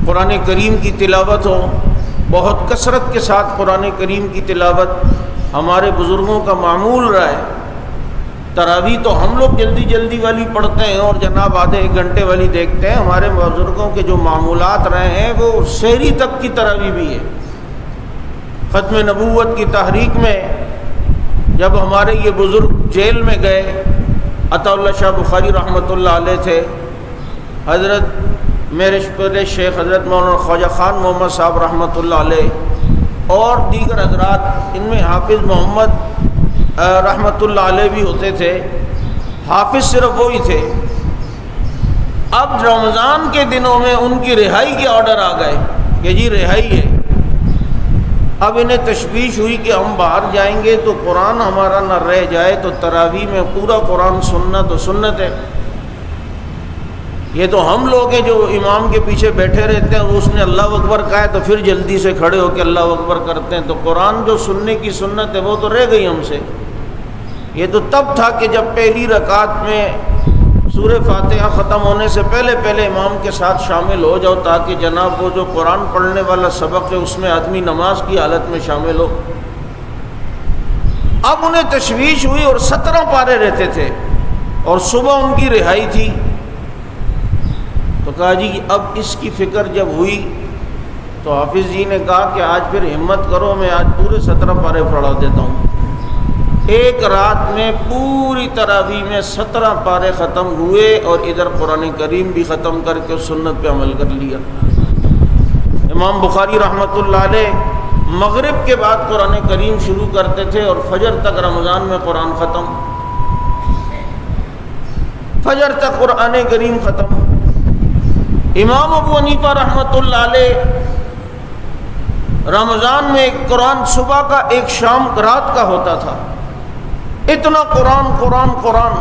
قرآن کریم کی تلاوت ہو، بہت کثرت کے ساتھ قرآن کریم کی تلاوت ہمارے بزرگوں کا معمول رہا ہے۔ تراویح تو ہم لوگ جلدی جلدی والی پڑھتے ہیں اور جناب آدھے ایک گھنٹے والی دیکھتے ہیں، ہمارے بزرگوں کے جو معمولات رہے ہیں وہ سحری تک کی تراویح بھی ہے۔ ختم نبوت کی تحریک میں جب ہمارے یہ بزرگ جیل میں گئے، عطا اللہ شاہ بخاری رحمۃ اللہ علیہ تھے، حضرت میرے شیخ حضرت مولانا خواجہ خان محمد صاحب رحمۃ اللہ علیہ اور دیگر حضرات، ان میں حافظ محمد رحمۃ اللہ علیہ بھی ہوتے تھے، حافظ صرف وہی تھے۔ اب رمضان کے دنوں میں ان کی رہائی کے آرڈر آ گئے کہ جی رہائی ہے۔ اب انہیں تشویش ہوئی کہ ہم باہر جائیں گے تو قرآن ہمارا نہ رہ جائے، تو تراویح میں پورا قرآن سننا تو سنت ہے، یہ تو ہم لوگ ہیں جو امام کے پیچھے بیٹھے رہتے ہیں، اس نے اللہ اکبر کہا ہے تو پھر جلدی سے کھڑے ہو کے اللہ اکبر کرتے ہیں، تو قرآن جو سننے کی سنت ہے وہ تو رہ گئی ہم سے۔ یہ تو تب تھا کہ جب پہلی رکعت میں سورہ فاتحہ ختم ہونے سے پہلے پہلے امام کے ساتھ شامل ہو جاؤ، تاکہ جناب وہ جو قرآن پڑھنے والا سبق ہے اس میں آدمی نماز کی حالت میں شامل ہو۔ اب انہیں تشویش ہوئی اور 17 پارے رہتے تھے اور صبح ان کی رہائی تھی، تو کہا جی اب اس کی فکر جب ہوئی تو حافظ جی نے کہا کہ آج پھر ہمت کرو، میں آج پورے 17 پارے پڑھا دیتا ہوں۔ ایک رات میں پوری تراویح میں 17 پارے ختم ہوئے اور ادھر قرآن کریم بھی ختم کر کے سنت پہ عمل کر لیا۔ امام بخاری رحمۃ اللہ علیہ مغرب کے بعد قرآن کریم شروع کرتے تھے اور فجر تک رمضان میں قرآن ختم، فجر تک قرآن کریم ختم۔ امام ابو حنیفہ رحمۃ اللہ علیہ رمضان میں ایک قرآن صبح کا ایک شام رات کا ہوتا تھا، اتنا قرآن قرآن قرآن